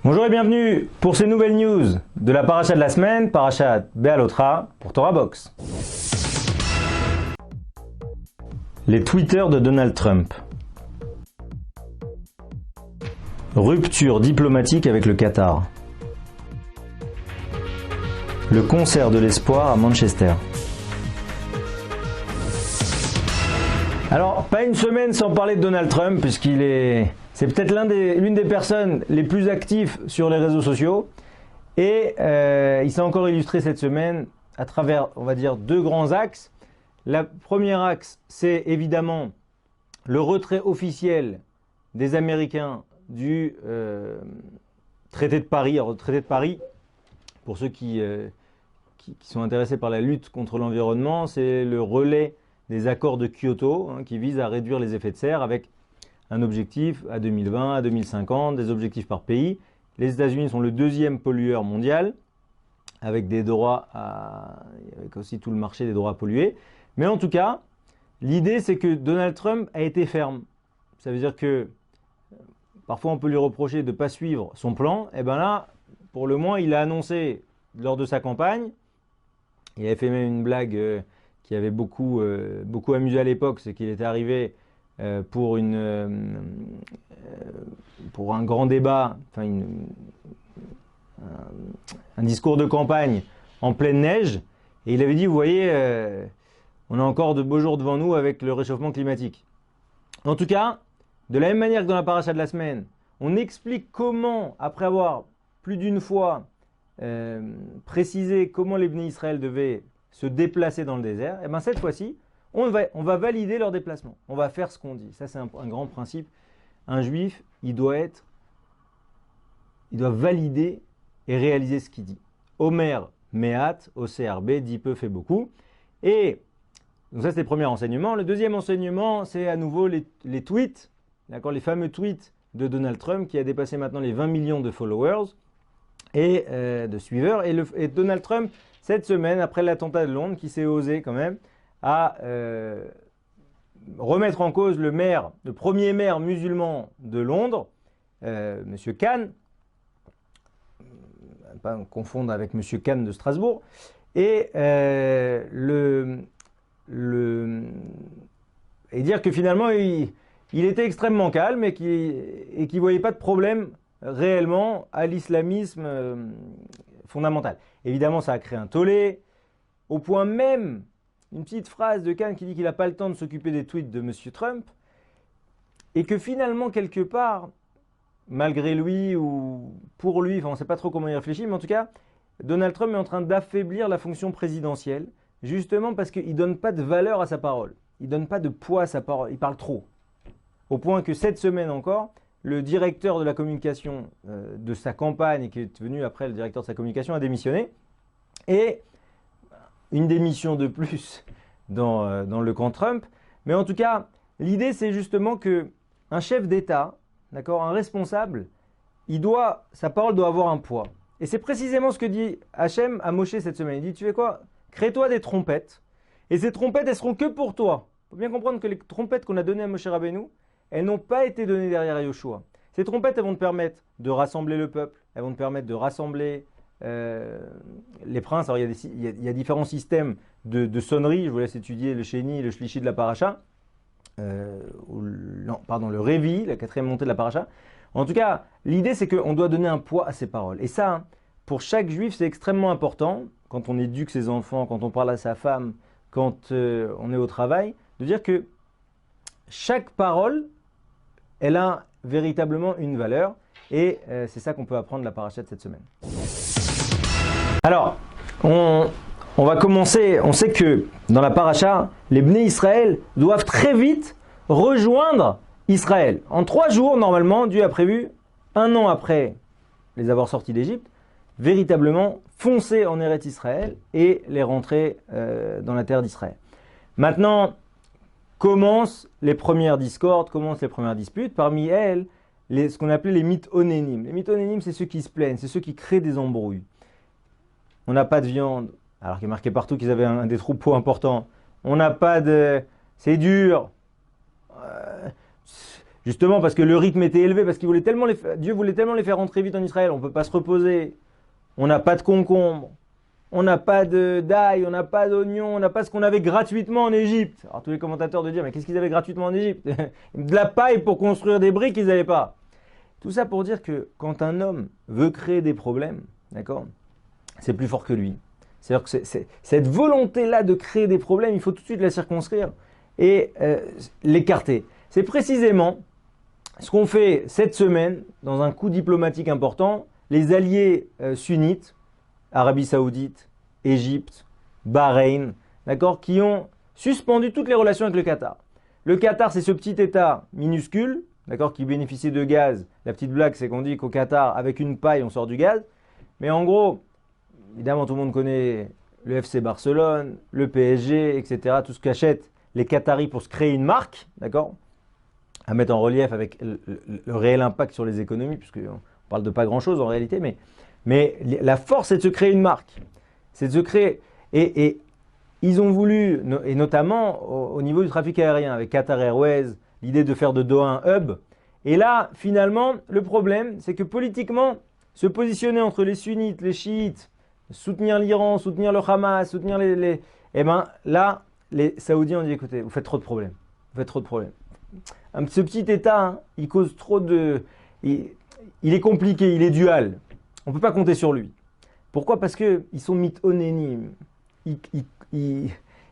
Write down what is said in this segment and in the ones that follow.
Bonjour et bienvenue pour ces nouvelles news de la paracha de la semaine, parachat Béalotra pour Torah Box. Les tweeters de Donald Trump. Rupture diplomatique avec le Qatar. Le concert de l'espoir à Manchester. Alors, pas une semaine sans parler de Donald Trump, c'est peut-être l'une des personnes les plus actives sur les réseaux sociaux. Et il s'est encore illustré cette semaine à travers, on va dire, deux grands axes. Le premier axe, c'est évidemment le retrait officiel des Américains du traité de Paris. Alors, le traité de Paris, pour ceux qui sont intéressés par la lutte contre l'environnement, c'est le relais des accords de Kyoto qui visent à réduire les effets de serre avec un objectif à 2020, à 2050, des objectifs par pays. Les États-Unis sont le deuxième pollueur mondial avec des droits avec aussi tout le marché des droits à polluer. Mais en tout cas, l'idée c'est que Donald Trump a été ferme. Ça veut dire que parfois on peut lui reprocher de ne pas suivre son plan. Et bien là, pour le moins, il a annoncé lors de sa campagne, il avait fait même une blague qui avait beaucoup amusé à l'époque, c'est qu'il était arrivé pour un grand débat, enfin un discours de campagne en pleine neige, et il avait dit, vous voyez, on a encore de beaux jours devant nous avec le réchauffement climatique. En tout cas, de la même manière que dans la paracha de la semaine, on explique comment, après avoir plus d'une fois précisé comment les Bnei Israël devaient se déplacer dans le désert, et bien cette fois-ci, on va valider leur déplacement. On va faire ce qu'on dit. Ça, c'est un grand principe. Un juif, il doit valider et réaliser ce qu'il dit. Omer, Mehat, OCRB, dit peu, fait beaucoup. Et donc ça, c'est le premier enseignement. Le deuxième enseignement, c'est à nouveau les tweets, d'accord, les fameux tweets de Donald Trump qui a dépassé maintenant les 20 millions de followers et de suiveurs. Et Donald Trump, cette semaine, après l'attentat de Londres, qui s'est osé quand même à remettre en cause le premier maire musulman de Londres, M. Khan, pas confondre avec M. Khan de Strasbourg, et dire que finalement il était extrêmement calme et qu'il ne voyait pas de problème réellement à l'islamisme fondamental. Évidemment, ça a créé un tollé, au point même, une petite phrase de Khan qui dit qu'il n'a pas le temps de s'occuper des tweets de M. Trump, et que finalement, quelque part, malgré lui ou pour lui, enfin on ne sait pas trop comment il réfléchit, mais en tout cas, Donald Trump est en train d'affaiblir la fonction présidentielle, justement parce qu'il ne donne pas de valeur à sa parole, il ne donne pas de poids à sa parole, il parle trop. Au point que cette semaine encore, le directeur de la communication de sa campagne, et qui est devenu après le directeur de sa communication, a démissionné. Et une démission de plus dans le camp Trump. Mais en tout cas, l'idée c'est justement qu'un chef d'État, d'accord, un responsable, sa parole doit avoir un poids. Et c'est précisément ce que dit Hachem à Moshe cette semaine. Il dit, tu fais quoi? Crée-toi des trompettes. Et ces trompettes, elles seront que pour toi. Il faut bien comprendre que les trompettes qu'on a données à Moshe Rabbeinu, elles n'ont pas été données derrière Yoshua. Ces trompettes, elles vont te permettre de rassembler le peuple, elles vont te permettre de rassembler les princes. Alors il y a différents systèmes de sonnerie. Je vous laisse étudier le Sheni, le Shlishi de la paracha, le Révi, la quatrième montée de la paracha. En tout cas, l'idée c'est qu'on doit donner un poids à ces paroles. Et ça, pour chaque juif, c'est extrêmement important, quand on éduque ses enfants, quand on parle à sa femme, quand on est au travail, de dire que chaque parole, elle a véritablement une valeur. Et c'est ça qu'on peut apprendre de la paracha de cette semaine. Alors, on va commencer. On sait que dans la paracha, les Bnei Israël doivent très vite rejoindre Israël. En 3 jours, normalement, Dieu a prévu, 1 an après les avoir sortis d'Égypte, véritablement foncer en Eretz Israël et les rentrer dans la terre d'Israël. Maintenant, commencent les premières discordes, commencent les premières disputes. Parmi elles, ce qu'on appelait les mithonénim. Les mithonénim, c'est ceux qui se plaignent, c'est ceux qui créent des embrouilles. On n'a pas de viande, alors qu'il est marqué partout qu'ils avaient des troupeaux importants. On n'a pas de... C'est dur. Justement parce que le rythme était élevé, parce qu'il voulait tellement Dieu voulait tellement les faire rentrer vite en Israël, on ne peut pas se reposer, on n'a pas de concombre, on n'a pas d'ail, on n'a pas d'oignon, on n'a pas ce qu'on avait gratuitement en Égypte. Alors tous les commentateurs de dire, mais qu'est-ce qu'ils avaient gratuitement en Égypte? De la paille pour construire des briques, ils n'avaient pas. Tout ça pour dire que quand un homme veut créer des problèmes, d'accord, c'est plus fort que lui. C'est-à-dire que cette volonté-là de créer des problèmes, il faut tout de suite la circonscrire et l'écarter. C'est précisément ce qu'on fait cette semaine dans un coup diplomatique important. Les alliés sunnites, Arabie Saoudite, Égypte, Bahreïn, d'accord, qui ont suspendu toutes les relations avec le Qatar. Le Qatar, c'est ce petit État minuscule, d'accord, qui bénéficie de gaz. La petite blague, c'est qu'on dit qu'au Qatar, avec une paille, on sort du gaz. Mais en gros, évidemment, tout le monde connaît le FC Barcelone, le PSG, etc. Tout ce qu'achètent les Qataris pour se créer une marque, d'accord, à mettre en relief avec le réel impact sur les économies, puisqu'on parle de pas grand-chose en réalité, mais la force, c'est de se créer une marque. C'est de se créer. Et ils ont voulu, et notamment au niveau du trafic aérien, avec Qatar Airways, l'idée de faire de Doha un hub. Et là, finalement, le problème, c'est que politiquement, se positionner entre les sunnites, les chiites, soutenir l'Iran, soutenir le Hamas, soutenir eh bien, là, les Saoudiens ont dit, écoutez, vous faites trop de problèmes. Vous faites trop de problèmes. Ce petit État, hein, il cause trop de... Il est compliqué, il est dual. On ne peut pas compter sur lui. Pourquoi? Parce qu'ils sont mithonénimes. Ils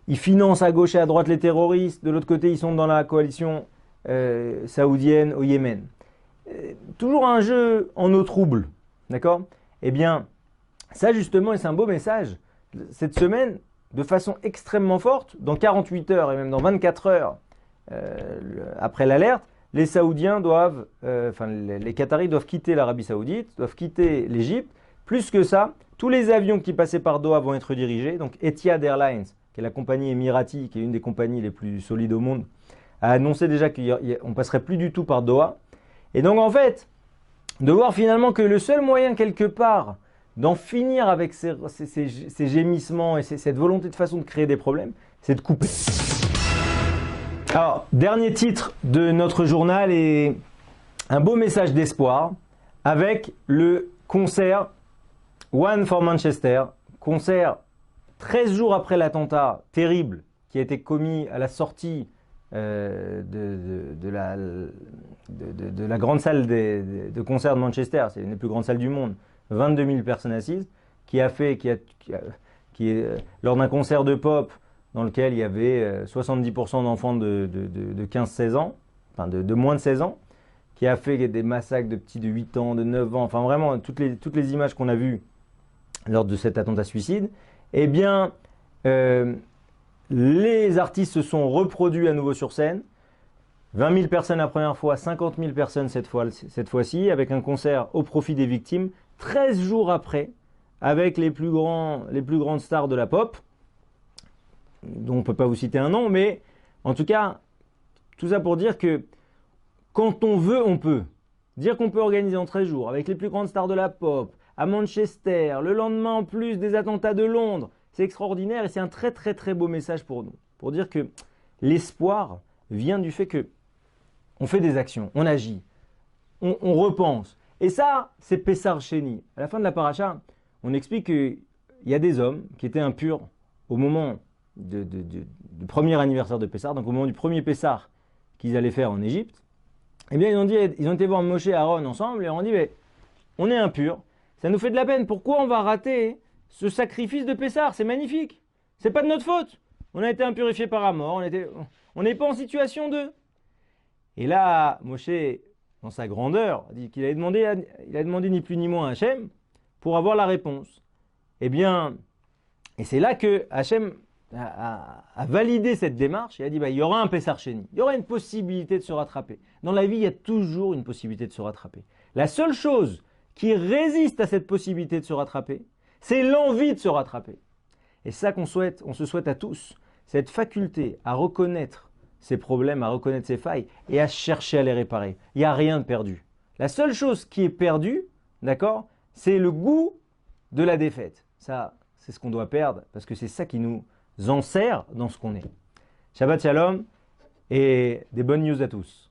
financent à gauche et à droite les terroristes. De l'autre côté, ils sont dans la coalition saoudienne au Yémen. Toujours un jeu en eau trouble. D'accord? Eh bien, ça justement, c'est un beau message. Cette semaine, de façon extrêmement forte, dans 48 heures et même dans 24 heures, après l'alerte, les Saoudiens doivent, les Qataris doivent quitter l'Arabie Saoudite, doivent quitter l'Égypte. Plus que ça, tous les avions qui passaient par Doha vont être dirigés. Donc Etihad Airlines, qui est la compagnie émirati, qui est une des compagnies les plus solides au monde, a annoncé déjà qu'on ne passerait plus du tout par Doha. Et donc en fait, de voir finalement que le seul moyen quelque part d'en finir avec ces gémissements et cette volonté de façon de créer des problèmes, c'est de couper. Alors, dernier titre de notre journal et un beau message d'espoir avec le concert One for Manchester, concert 13 jours après l'attentat terrible qui a été commis à la sortie de la grande salle de concert de Manchester, c'est une des plus grandes salles du monde, 22 000 personnes assises, qui est lors d'un concert de pop dans lequel il y avait 70% d'enfants de 15-16 ans, enfin de moins de 16 ans, qui a fait des massacres de petits de 8 ans, de 9 ans, enfin vraiment toutes les images qu'on a vues lors de cet attentat suicide, eh bien, les artistes se sont reproduits à nouveau sur scène, 20 000 personnes la première fois, 50 000 personnes cette fois-ci, avec un concert au profit des victimes, 13 jours après, avec les plus grandes stars de la pop, dont on ne peut pas vous citer un nom, mais en tout cas, tout ça pour dire que quand on veut, on peut. Dire qu'on peut organiser en 13 jours, avec les plus grandes stars de la pop, à Manchester, le lendemain en plus des attentats de Londres, c'est extraordinaire et c'est un très très très beau message pour nous. Pour dire que l'espoir vient du fait que on fait des actions, on agit, on repense. Et ça, c'est Pessar Sheni. À la fin de la paracha, on explique qu'il y a des hommes qui étaient impurs au moment du premier anniversaire de Pessar, donc au moment du premier Pessar qu'ils allaient faire en Égypte. Eh bien, ils ont été voir Moshe et Aaron ensemble et ils ont dit, mais on est impurs, ça nous fait de la peine, pourquoi on va rater ce sacrifice de Pessar? C'est magnifique, c'est pas de notre faute. On a été impurifiés par Amor, on n'est pas en situation de... Et là, Moshe, dans sa grandeur, dit qu'il il a demandé ni plus ni moins à Hachem pour avoir la réponse. Eh bien, et c'est là que Hachem a validé cette démarche et a dit il y aura un Pessar Sheni, il y aura une possibilité de se rattraper. Dans la vie, il y a toujours une possibilité de se rattraper. La seule chose qui résiste à cette possibilité de se rattraper, c'est l'envie de se rattraper. Et ça on se souhaite à tous, cette faculté à reconnaître ses problèmes, à reconnaître ses failles et à chercher à les réparer. Il n'y a rien de perdu. La seule chose qui est perdue, d'accord, c'est le goût de la défaite. Ça, c'est ce qu'on doit perdre parce que c'est ça qui nous enserre dans ce qu'on est. Shabbat Shalom et des bonnes news à tous.